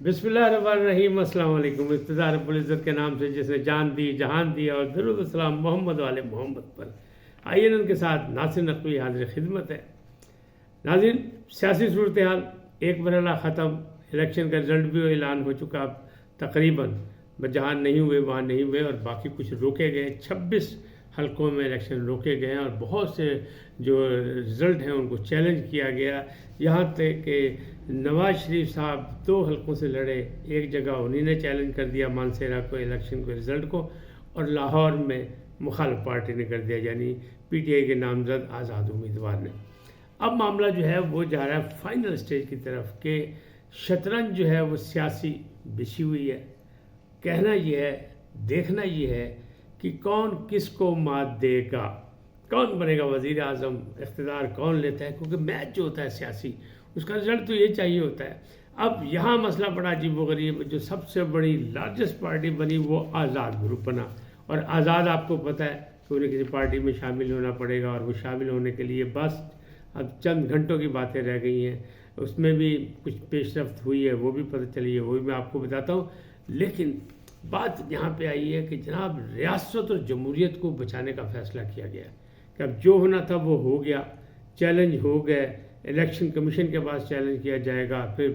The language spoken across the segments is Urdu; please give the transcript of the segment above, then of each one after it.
بسم اللہ الرحمن الرحیم۔ السلام علیکم۔ ابتدا رب العزت کے نام سے جس نے جان دی جہان دیا، اور درود السلام محمد والے محمد پر۔ آئین ان کے ساتھ ناصر نقوی حاضر خدمت ہے۔ ناظرین، سیاسی صورتحال ایک مرحلہ ختم، الیکشن کا رزلٹ بھی اعلان ہو چکا، اب تقریباً جہاں نہیں ہوئے وہاں نہیں ہوئے، اور باقی کچھ روکے گئے۔ 26 حلقوں میں الیکشن روکے گئے ہیں، اور بہت سے جو رزلٹ ہیں ان کو چیلنج کیا گیا، یہاں تک کہ نواز شریف صاحب 2 حلقوں سے لڑے، ایک جگہ انہی نے چیلنج کر دیا مانسہرہ کو، الیکشن کو، رزلٹ کو، اور لاہور میں مخالف پارٹی نے کر دیا، یعنی پی ٹی آئی کے نامزد آزاد امیدوار نے۔ اب معاملہ جو ہے وہ جا رہا ہے فائنل سٹیج کی طرف، کہ شطرنج جو ہے وہ سیاسی بچھی ہوئی ہے۔ کہنا یہ ہے، دیکھنا یہ ہے کہ کون کس کو مات دے گا، کون بنے گا وزیر اعظم، اقتدار کون لیتا ہے، کیونکہ میچ جو ہوتا ہے سیاسی اس کا رزلٹ تو یہ چاہیے ہوتا ہے۔ اب یہاں مسئلہ بڑا عجیب و غریب، جو سب سے بڑی لارجسٹ پارٹی بنی وہ آزاد گروپ بنا، اور آزاد آپ کو پتہ ہے کہ انہیں کسی پارٹی میں شامل ہونا پڑے گا، اور وہ شامل ہونے کے لیے بس اب چند گھنٹوں کی باتیں رہ گئی ہیں، اس میں بھی کچھ پیش رفت ہوئی ہے، وہ بھی پتہ چلی ہے، وہ بھی میں آپ کو بتاتا ہوں۔ لیکن بات یہاں پہ آئی ہے کہ جناب ریاست اور جمہوریت کو بچانے کا فیصلہ کیا گیا کہ اب جو ہونا تھا وہ ہو گیا، چیلنج ہو گئے، الیکشن کمیشن کے پاس چیلنج کیا جائے گا، پھر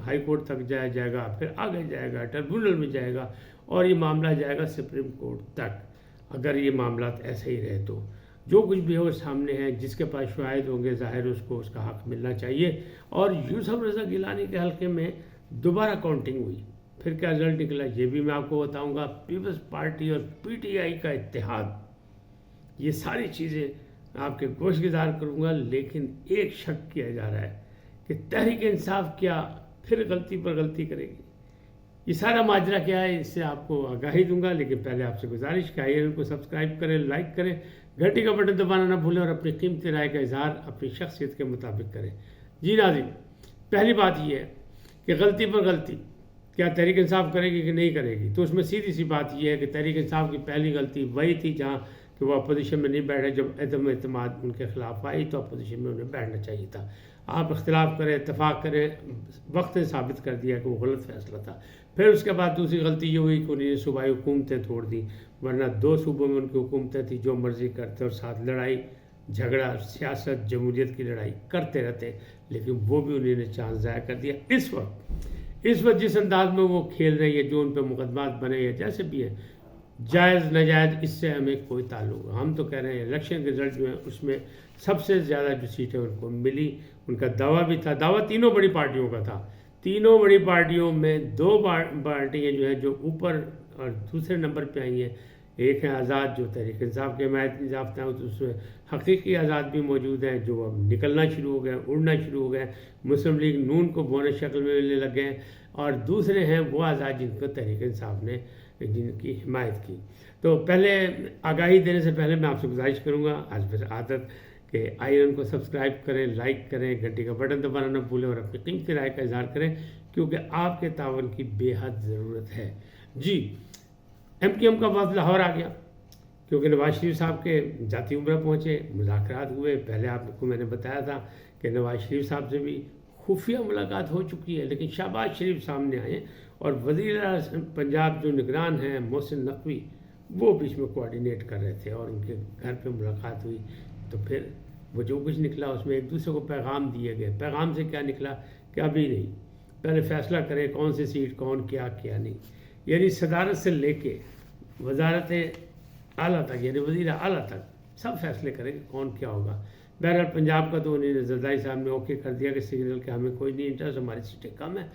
ہائی کورٹ تک جایا جائے گا، پھر آگے جائے گا ٹربیونل میں جائے گا، اور یہ معاملہ جائے گا سپریم کورٹ تک۔ اگر یہ معاملات ایسے ہی رہے تو جو کچھ بھی ہو سامنے ہے، جس کے پاس شواہد ہوں گے ظاہر اس کو اس کا حق ملنا چاہیے۔ اور یوسف رضا گیلانی کے حلقے میں دوبارہ کاؤنٹنگ ہوئی، پھر کیا رزلٹ نکلا یہ بھی میں آپ کو بتاؤں گا۔ پیپلز پارٹی اور پی ٹی آئی کا اتحاد، یہ ساری چیزیں آپ کے گوش گزار کروں گا، لیکن ایک شک کیا جا رہا ہے کہ تحریک انصاف کیا پھر غلطی پر غلطی کرے گی۔ یہ سارا ماجرا کیا ہے، اس سے آپ کو آگاہی دوں گا، لیکن پہلے آپ سے گزارش کہ آئیے ان کو سبسکرائب کریں، لائک کریں، گھنٹی کا بٹن دبانا نہ بھولیں، اور اپنی قیمتی رائے کا اظہار اپنی شخصیت کے مطابق کریں۔ جی ناظرین، پہلی بات یہ ہے کہ غلطی پر غلطی کیا تحریک انصاف کرے گی کہ نہیں کرے گی؟ تو اس میں سیدھی سی بات یہ ہے کہ تحریک انصاف کی پہلی غلطی وہی تھی جہاں کہ وہ اپوزیشن میں نہیں بیٹھے، جب عدم اعتماد ان کے خلاف آئی تو اپوزیشن میں انہیں بیٹھنا چاہیے تھا۔ آپ اختلاف کریں، اتفاق کریں، وقت نے ثابت کر دیا کہ وہ غلط فیصلہ تھا۔ پھر اس کے بعد دوسری غلطی یہ ہوئی کہ انہیں صوبائی حکومتیں توڑ دیں، ورنہ 2 صوبوں میں ان کی حکومتیں تھیں، جو مرضی کرتے اور ساتھ لڑائی جھگڑا سیاست جمہوریت کی لڑائی کرتے رہتے، لیکن وہ بھی انہیں نے چانس ضائع کر دیا۔ اس وقت جس انداز میں وہ کھیل رہے ہیں، جو ان پہ مقدمات بنے ہیں جیسے بھی ہیں، جائز ناجائز اس سے ہمیں کوئی تعلق، ہم تو کہہ رہے ہیں الیکشن کے رزلٹ جو ہیں اس میں سب سے زیادہ جو سیٹیں ان کو ملی، ان کا دعویٰ بھی تھا، دعویٰ تینوں بڑی پارٹیوں کا تھا۔ تینوں بڑی پارٹیوں میں 2 پارٹیاں جو ہیں جو اوپر اور دوسرے نمبر پہ آئی ہیں، ایک ہے آزاد جو تحریک انصاف کے حمایت یافتہ ہیں، اس میں حقیقی آزاد بھی موجود ہیں جو اب نکلنا شروع ہو گئے، اڑنا شروع ہو گئے، مسلم لیگ نون کو بونس شکل میں ملنے لگ گئے، اور دوسرے ہیں وہ آزاد جن کو تحریک انصاف نے جن کی حمایت کی۔ تو پہلے آگاہی دینے سے پہلے میں آپ سے گزارش کروں گا، آج پھر عادت، کہ آئین کو سبسکرائب کریں، لائک کریں، گھنٹی کا بٹن دبانا نہ بھولیں، اور اپنی قیمتی رائے کا اظہار کریں، کیونکہ آپ کے تعاون کی بے حد ضرورت ہے۔ جی، ایم کیو ایم کا وفد لاہور آ گیا، کیونکہ نواز شریف صاحب کے ذاتی عمرہ پہنچے، مذاکرات ہوئے۔ پہلے آپ کو میں نے بتایا تھا کہ نواز شریف صاحب سے بھی خفیہ ملاقات ہو چکی ہے، لیکن شہباز شریف سامنے آئے، اور وزیر اعظم پنجاب جو نگران ہیں محسن نقوی، وہ بیچ میں کوآرڈینیٹ کر رہے تھے، اور ان کے گھر پہ ملاقات ہوئی۔ تو پھر وہ جو کچھ نکلا اس میں ایک دوسرے کو پیغام دیے گئے۔ پیغام سے کیا نکلا کہ ابھی نہیں، پہلے فیصلہ کرے کون سی سیٹ کون کیا نہیں، یعنی صدارت سے لے کے وزارت اعلیٰ تک، یعنی وزیر اعلیٰ تک سب فیصلے کریں کہ کون کیا ہوگا۔ بہرحال پنجاب کا تو انہوں نے زرداری صاحب نے اوکے کر دیا کہ سگنل کہ ہمیں کوئی نہیں انٹرسٹ، ہماری سیٹیں کم ہیں،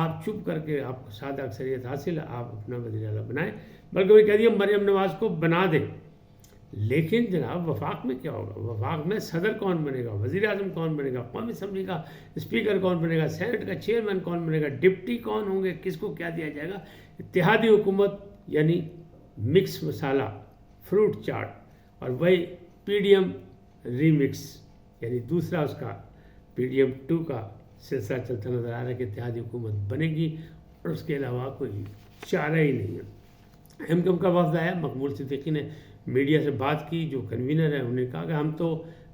آپ چپ کر کے، آپ کو سادہ اکثریت حاصل ہے، آپ اپنا وزیر اعلیٰ بنائیں، بلکہ وہ کہہ دیا مریم نواز کو بنا دیں۔ لیکن جناب وفاق میں کیا ہوگا؟ وفاق میں صدر کون بنے گا، وزیر اعظم کون بنے گا، قومی اسمبلی کا اسپیکر کون بنے گا، سینٹ کا چیئرمین کون بنے گا، ڈپٹی کون ہوں گے، کس کو کیا دیا جائے گا؟ اتحادی حکومت یعنی مکس مسالہ، فروٹ چاٹ، اور وہی پی ڈی ایم ریمکس، یعنی دوسرا اس کا پی ڈی ایم 2 کا سلسلہ چلتا نظر آ رہا ہے کہ اتحادی حکومت بنے گی، اور اس کے علاوہ کوئی چارہ ہی نہیں ہے۔ ایم کیو ایم کا وفد آیا، مقبول صدیقی نے میڈیا سے بات کی، جو کنوینر ہے، انہوں نے کہا کہ ہم تو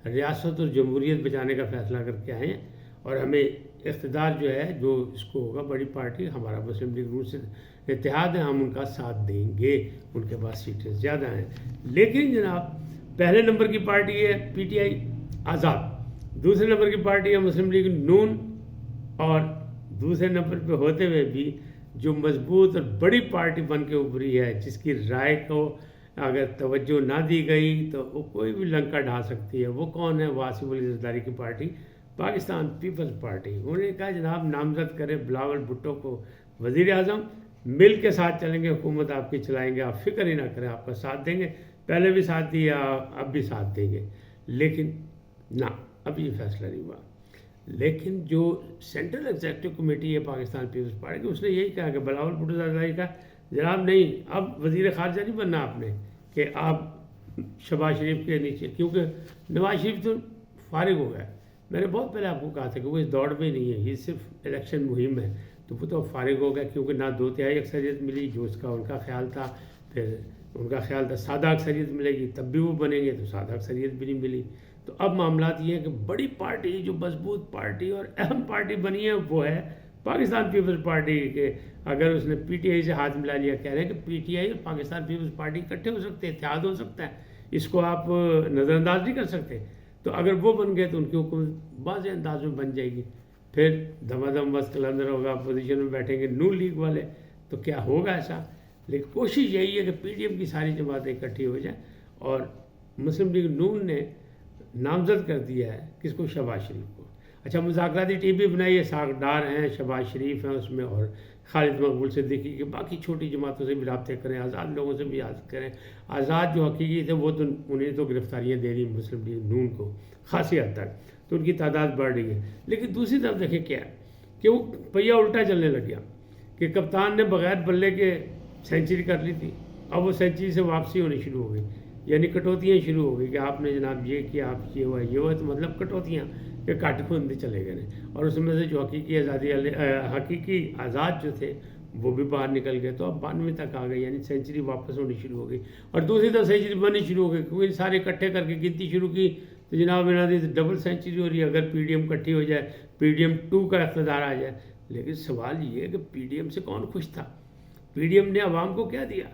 ریاست اور جمہوریت بچانے کا فیصلہ کر کے آئے ہیں، اور ہمیں اقتدار جو ہے جو اس کو ہوگا بڑی پارٹی ہمارا مسلم لیگ نون سے اتحاد ہے، ہم ان کا ساتھ دیں گے، ان کے پاس سیٹیں زیادہ ہیں۔ لیکن جناب پہلے نمبر کی پارٹی ہے پی ٹی آئی آزاد، دوسرے نمبر کی پارٹی ہے مسلم لیگ نون، اور دوسرے نمبر پہ ہوتے ہوئے بھی جو مضبوط اور بڑی پارٹی بن کے ابھری ہے، جس کی رائے کو اگر توجہ نہ دی گئی تو وہ کوئی بھی لنکا ڈھا سکتی ہے، وہ کون ہے؟ وہ آصف علی زرداری کی پارٹی پاکستان پیپلز پارٹی۔ انہوں نے کہا جناب نامزد کرے بلاول بھٹو کو وزیر اعظم، مل کے ساتھ چلیں گے، حکومت آپ کی چلائیں گے، آپ فکر ہی نہ کریں، آپ کا ساتھ دیں گے، پہلے بھی ساتھ دیا، اب بھی ساتھ دیں گے۔ لیکن نہ، اب یہ فیصلہ نہیں ہوا۔ لیکن جو سینٹرل ایگزیکٹو کمیٹی ہے پاکستان پیپلز پارٹی کی، اس نے یہی کہا کہ بلاول بھٹو زرداری کا جناب نہیں، اب وزیر خارجہ نہیں بننا آپ نے کہ آپ شہباز شریف کے نیچے، کیونکہ نواز شریف تو فارغ ہو گیا۔ میں نے بہت پہلے آپ کو کہا تھا کہ وہ اس دوڑ میں نہیں ہے، یہ صرف الیکشن مہم ہے، تو وہ تو فارغ ہو گیا، کیونکہ نہ 2/3 اکثریت ملی جو اس کا ان کا خیال تھا، پھر ان کا خیال تھا سادہ اکثریت ملے گی، تب بھی وہ بنیں گے تو سادہ اکثریت بھی نہیں ملی۔ تو اب معاملات یہ ہیں کہ بڑی پارٹی جو مضبوط پارٹی اور اہم پارٹی بنی ہے وہ ہے پاکستان پیپلز پارٹی کے۔ اگر اس نے پی ٹی آئی سے ہاتھ ملا لیا، کہہ رہے ہیں کہ پی ٹی آئی اور پاکستان پیپلز پارٹی اکٹھے ہو سکتے ہیں، اتحاد ہو سکتا ہے، اس کو آپ نظر انداز نہیں کر سکتے۔ تو اگر وہ بن گئے تو ان کی حکومت واضح انداز میں بن جائے گی، پھر دما دم بس کلندر ہوگا، اپوزیشن میں بیٹھیں گے نون لیگ والے، تو کیا ہوگا ایسا؟ لیکن کوشش یہی ہے کہ پی ڈی ایم کی ساری جماعتیں اکٹھی ہو جائیں، اور مسلم لیگ نون نے نامزد کر دیا ہے کس کو؟ شہباز شریف کو۔ اچھا، مذاکراتی ٹیم بھی بنائی ہے، ساکھدار ہیں، شہباز شریف ہیں اس میں، اور خالد مقبول صدیقی کے، باقی چھوٹی جماعتوں سے بھی رابطے کریں، آزاد لوگوں سے بھی یاد کریں۔ آزاد جو حقیقی تھے وہ تو انہیں تو گرفتاریاں دے رہی مسلم لیگ نون کو خاصی حد تک، تو ان کی تعداد بڑھ رہی ہے۔ لیکن دوسری طرف دیکھیں کیا ہے کہ وہ پہیہ الٹا چلنے لگ گیا، کہ کپتان نے بغیر بلے کے سینچری کر لی تھی، اب وہ سینچری سے واپسی ہونی شروع ہو گئی، یعنی کٹوتیاں شروع ہو گئی کہ آپ نے جناب یہ کیا، آپ یہ ہوا یہ ہوا، تو مطلب کٹوتیاں کہ کاٹ کھوندے چلے گئے، اور اس میں سے جو حقیقی آزادی حقیقی آزاد جو تھے وہ بھی باہر نکل گئے، تو اب 92 تک آ گئے، یعنی سینچری واپس ہونی شروع ہو گئی، اور دوسری طرف سینچری بننی شروع ہو گئی، کیونکہ سارے اکٹھے کر کے گنتی شروع کی تو جناب ڈبل سینچری ہو رہی ہے اگر پی ڈی ایم اکٹھی ہو جائے، پی ڈی ایم 2 کا اقتدار آ جائے۔ لیکن سوال یہ ہے کہ پی ڈی ایم سے کون خوش تھا؟ پی ڈی ایم نے عوام کو کیا دیا؟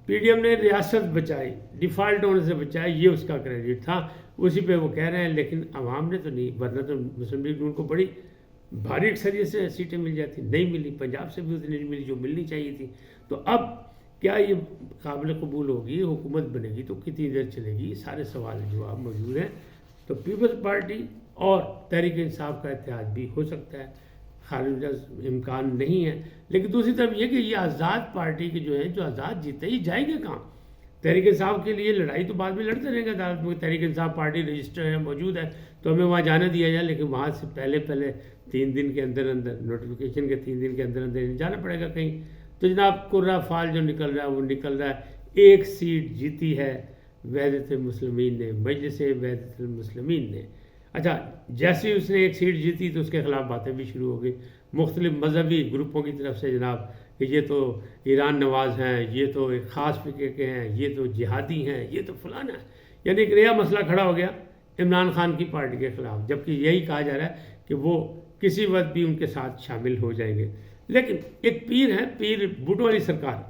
پی ڈی ایم نے ریاست بچائی، ڈیفالٹ ہونے سے بچائی، یہ اس کا کریڈٹ تھا، اسی پہ وہ کہہ رہے ہیں، لیکن عوام نے تو نہیں، ورنہ تو مسلم لیگ نون کو بڑی بھاری اکثریت سے سیٹیں مل جاتی، نہیں ملی، پنجاب سے بھی اتنی نہیں ملی جو ملنی چاہیے تھی۔ تو اب کیا یہ قابل قبول ہوگی؟ حکومت بنے گی تو کتنی دیر چلے گی؟ سارے سوال جواب موجود ہیں۔ تو پیپلز پارٹی اور تحریک انصاف کا اتحاد بھی ہو سکتا ہے، خارج امکان نہیں ہے۔ لیکن دوسری طرف یہ کہ یہ آزاد پارٹی کے جو ہیں، جو آزاد جیتے ہی جائیں گے کہاں؟ تحریک انصاف کے لیے لڑائی تو بعد میں لڑتے رہیں گے عدالت میں، تحریک انصاف پارٹی رجسٹر ہے، موجود ہے، تو ہمیں وہاں جانے دیا جائے، لیکن وہاں سے پہلے 3 دن کے اندر نوٹیفیکیشن کے 3 دن کے اندر جانا پڑے گا کہیں۔ تو جناب قرہ فال جو نکل رہا ہے وہ نکل رہا ہے، 1 سیٹ جیتی ہے وحدت المسلمین نے، مجلس وحدت المسلمین نے۔ اچھا، جیسے اس نے 1 سیٹ جیتی تو اس کے خلاف باتیں بھی شروع ہو گئی مختلف مذہبی گروپوں کی طرف سے، جناب کہ یہ تو ایران نواز ہیں، یہ تو ایک خاص فقہ کے ہیں، یہ تو جہادی ہیں، یہ تو فلانا ہے، یعنی ایک نیا مسئلہ کھڑا ہو گیا عمران خان کی پارٹی کے خلاف، جبکہ یہی کہا جا رہا ہے کہ وہ کسی وقت بھی ان کے ساتھ شامل ہو جائیں گے۔ لیکن ایک پیر ہیں، پیر بھٹو والی سرکار،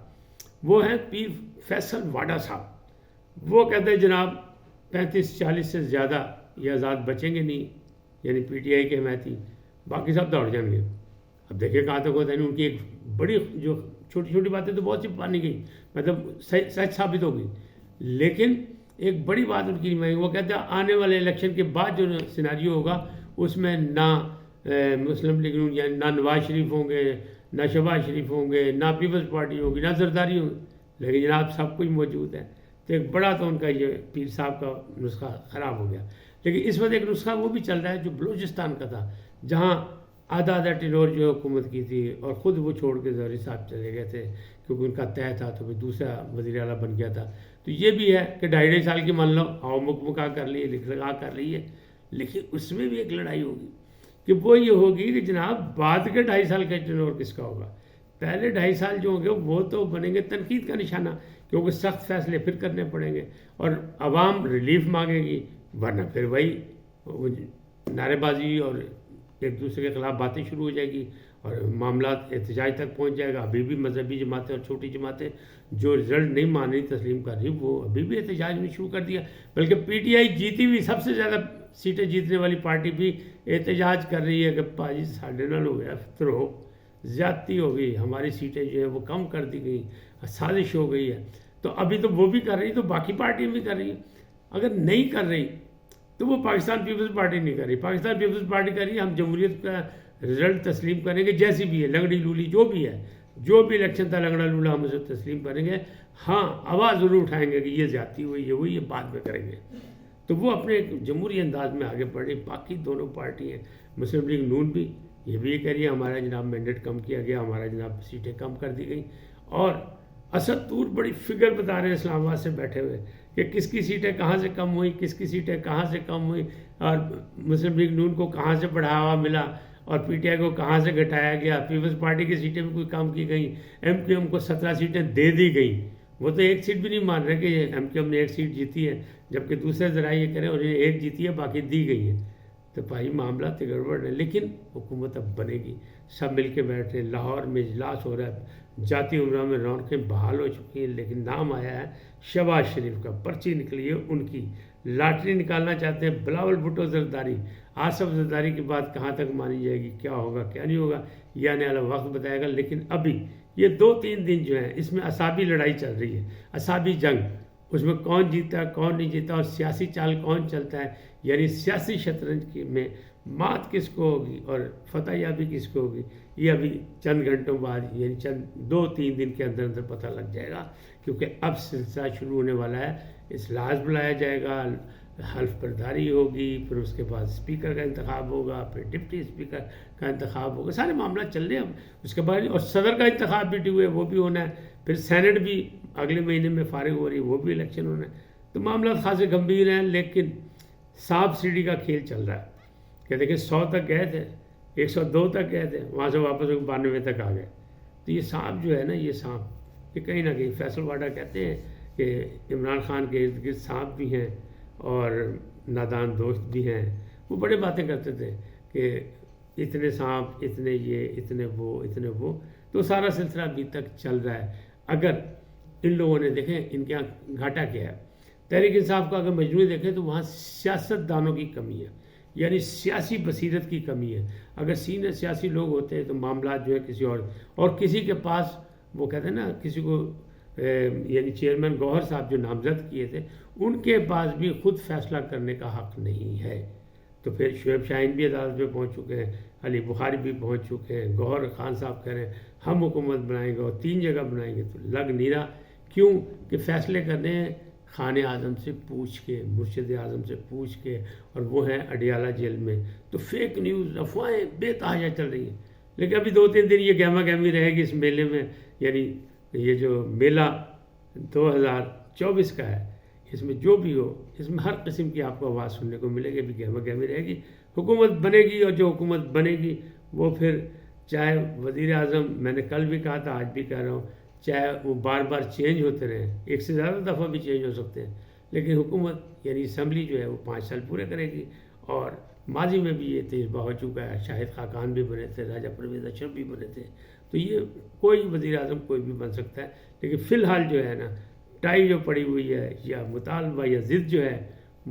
وہ ہیں پیر فیصل واڈا صاحب، وہ کہتے ہیں جناب 35-40 سے زیادہ یہ آزاد بچیں گے نہیں، یعنی پی ٹی آئی کے حمایتی، باقی سب دوڑ جائیں گے۔ اب دیکھیں کہاں تک ہوتا ہے، ان کی ایک بڑی جو چھوٹی چھوٹی باتیں تو بہت سی مانی گئی، مطلب سچ ثابت ہو گئی، لیکن ایک بڑی بات ان کی نہیں مانی۔ وہ کہتے ہیں آنے والے الیکشن کے بعد جو سیناریو ہوگا اس میں نہ مسلم لیگ نون، یعنی نہ نواز شریف ہوں گے، نہ شہباز شریف ہوں گے، نہ پیپلز پارٹی ہوگی، نہ زرداری ہوگی، لیکن جناب سب کچھ موجود ہے۔ تو ایک بڑا تو ان کا یہ پیر صاحب کا نسخہ خراب ہو گیا۔ لیکن اس وقت ایک نسخہ وہ بھی چل رہا ہے جو بلوچستان کا تھا، جہاں آدھا ٹینور جو حکومت کی تھی، اور خود وہ چھوڑ کے زہری صاحب چلے گئے تھے کیونکہ ان کا طے تھا، تو پھر دوسرا وزیر اعلیٰ بن گیا تھا۔ تو یہ بھی ہے کہ 2.5 سال کی مان لو آؤ مکمکا کر لی، لکھ لگا کر لی ہے، لیکن اس میں بھی ایک لڑائی ہوگی کہ وہ یہ ہوگی کہ جناب بعد کے 2.5 سال کا ٹینور کس کا ہوگا۔ پہلے 2.5 سال جو ہوں گے وہ تو بنیں گے تنقید کا نشانہ، کیونکہ سخت فیصلے پھر کرنے پڑیں گے اور عوام ریلیف مانگے گی، ورنہ پھر وہی نعرے بازی اور ایک دوسرے کے خلاف باتیں شروع ہو جائے گی اور معاملات احتجاج تک پہنچ جائے گا. ابھی بھی مذہبی جماعتیں اور چھوٹی جماعتیں جو رزلٹ نہیں مان رہی تسلیم کر رہی وہ ابھی بھی احتجاج میں شروع کر دیا. بلکہ پی ٹی آئی جیتی ہوئی سب سے زیادہ سیٹیں جیتنے والی پارٹی بھی احتجاج کر رہی ہے کہ پاجی ساڑھے نال ہو گیا، فتر ہو، زیادتی ہو گئی، ہماری سیٹیں جو ہیں وہ کم کر دی گئی، سازش ہو گئی ہے. تو ابھی تو وہ بھی کر رہی، تو باقی پارٹیاں بھی کر رہی ہیں. اگر نہیں کر رہی تو وہ پاکستان پیپلز پارٹی نہیں کر رہی. پاکستان پیپلز پارٹی کر رہی ہے ہم جمہوریت کا رزلٹ تسلیم کریں گے جیسی بھی ہے، لنگڑی لولی جو بھی ہے، جو بھی الیکشن تھا لنگڑا لولا ہم اسے تسلیم کریں گے. ہاں آواز ضرور اٹھائیں گے کہ یہ زیادتی ہوئی، یہ ہوئی، یہ بعد میں کریں گے. تو وہ اپنے جمہوری انداز میں آگے بڑھ رہی. باقی دونوں پارٹی ہیں، مسلم لیگ نون بھی یہ کہہ رہی ہے ہمارا جناب مینڈیٹ کم کیا گیا، ہمارا جناب سیٹیں کم کر دی گئیں. اور اسد طور بڑی فگر بتا رہے ہیں اسلام آباد سے بیٹھے ہوئے کہ کس کی سیٹیں کہاں سے کم ہوئی، کس کی سیٹیں کہاں سے کم ہوئی، اور مسلم لیگ نون کو کہاں سے بڑھاوا ملا اور پی ٹی آئی کو کہاں سے گھٹایا گیا. پیپلز پارٹی کی سیٹیں بھی کوئی کام کی گئیں، ایم کیو ایم کو 17 سیٹیں دے دی گئیں. وہ تو ایک سیٹ بھی نہیں مان رہے کہ ایم کیو ایم نے ایک سیٹ جیتی ہے، جبکہ دوسرے ذرائع یہ کریں انہیں ایک جیتی ہے باقی دی گئی ہیں. تو بھائی معاملات گڑبڑ ہے. لیکن حکومت اب بنے گی، سب مل کے بیٹھ رہے ہیں. لاہور میں اجلاس ہو رہا ہے، جاتی عمرہ میں رونقیں بحال ہو چکی ہیں، لیکن نام آیا ہے شہباز شریف کا، پرچی نکلی ہے ان کی، لاٹری نکالنا چاہتے ہیں. بلاول بھٹو زرداری، آصف زرداری کی بات کہاں تک مانی جائے گی، کیا ہوگا کیا نہیں ہوگا یہ آنے والا وقت بتائے گا. لیکن ابھی یہ 2-3 دن جو ہیں اس میں اعصابی لڑائی چل رہی ہے، اعصابی جنگ. اس میں کون جیتا کون نہیں جیتا اور سیاسی چال کون چلتا ہے، یعنی سیاسی شطرنج میں مات کس کو ہوگی اور فتح یابی کس کو ہوگی، یہ ابھی چند گھنٹوں بعد یعنی چند 2-3 دن کے اندر اندر پتہ لگ جائے گا. کیونکہ اب سلسلہ شروع ہونے والا ہے. اجلاس بلایا جائے گا، حلف برداری ہوگی، پھر اس کے بعد اسپیکر کا انتخاب ہوگا، پھر ڈپٹی اسپیکر کا انتخاب ہوگا. سارے معاملات چل رہے ہیں اب. اس کے بعد اور صدر کا انتخاب بھی ہوئے وہ بھی ہونا ہے. پھر سینٹ بھی اگلے مہینے میں فارغ ہو رہی ہے، وہ بھی الیکشن ہونا ہے. تو معاملات خاصے گمبھیر ہیں. لیکن سانپ سیڑھی کا کھیل چل رہا ہے کہ دیکھیں 100 تک گئے تھے، 102 تک گئے تھے، وہاں سے واپس 92 تک آ گئے. تو یہ سانپ جو ہے نا، یہ سانپ یہ کہیں نہ کہیں فیصل واڈا کہتے ہیں کہ عمران خان کے ارد گرد سانپ بھی ہیں اور نادان دوست بھی ہیں. وہ بڑے باتیں کرتے تھے کہ اتنے سانپ، اتنے یہ، اتنے وہ، اتنے وہ. تو سارا سلسلہ ابھی تک چل رہا ہے. اگر ان لوگوں نے دیکھیں ان کے یہاں گھاٹا کیا ہے، تحریک انصاف کا اگر مجموعی دیکھیں تو وہاں سیاست دانوں کی کمی ہے، یعنی سیاسی بصیرت کی کمی ہے. اگر سینئر سیاسی لوگ ہوتے ہیں تو معاملات جو ہے کسی اور کسی کے پاس، وہ کہتے ہیں نا کسی کو یعنی چیئرمین گوہر صاحب جو نامزد کیے تھے ان کے پاس بھی خود فیصلہ کرنے کا حق نہیں ہے. تو پھر شعیب شاہین بھی عدالت پہ پہنچ چکے ہیں، علی بخاری بھی پہنچ چکے ہیں، گوہر خان صاحب کہہ رہے ہیں ہم حکومت بنائیں گے اور 3 جگہ بنائیں گے. تو لگ نہیں رہا. کیوں کہ فیصلے کرنے ہیں خان اعظم سے پوچھ کے، مرشد اعظم سے پوچھ کے، اور وہ ہیں اڈیالہ جیل میں. تو فیک نیوز، افواہیں بے تحاشا چل رہی ہیں. لیکن ابھی 2-3 دن یہ گہما گہمی رہے گی اس میلے میں. یعنی یہ جو میلہ 2024 کا ہے، اس میں جو بھی ہو، اس میں ہر قسم کی آپ کو آواز سننے کو ملے گی. ابھی گہما گہمی رہے گی. حکومت بنے گی اور جو حکومت بنے گی وہ پھر چاہے وزیر اعظم، میں نے کل بھی کہا تھا آج بھی کہہ رہا ہوں، چاہے وہ بار بار چینج ہوتے رہیں، ایک سے زیادہ دفعہ بھی چینج ہو سکتے ہیں، لیکن حکومت یعنی اسمبلی جو ہے وہ 5 سال پورے کرے گی. اور ماضی میں بھی یہ تجربہ ہو چکا ہے. شاہد خاقان بھی بنے تھے، راجہ پرویز اشرف بھی بنے تھے. تو یہ کوئی وزیر اعظم کوئی بھی بن سکتا ہے. لیکن فی الحال جو ہے نا ٹائی جو پڑی ہوئی ہے یا مطالبہ یا ضد جو ہے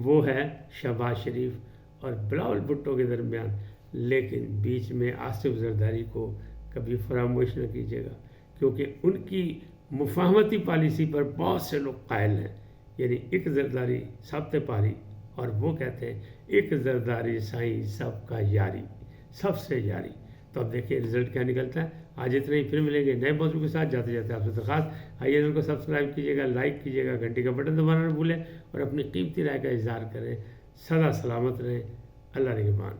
وہ ہے شہباز شریف اور بلاول بھٹو کے درمیان. لیکن بیچ میں آصف زرداری کو کبھی فراموش نہ کیجیے گا، کیونکہ ان کی مفاہمتی پالیسی پر بہت سے لوگ قائل ہیں. یعنی ایک زرداری سب تے پاری، اور وہ کہتے ہیں ایک زرداری سائیں سب کا یاری، سب سے یاری. تو اب دیکھیں رزلٹ کیا نکلتا ہے. آج اتنا ہی، پھر ملیں گے نئے موضوع کے ساتھ. جاتے جاتے آپ سے درخواست، آئیے چینل کو سبسکرائب کیجیے گا، لائک کیجیے گا، گھنٹی کا بٹن دبانا نہ بھولیں اور اپنی قیمتی رائے کا اظہار کریں. سدا سلامت رہیں. اللہ نگہبان.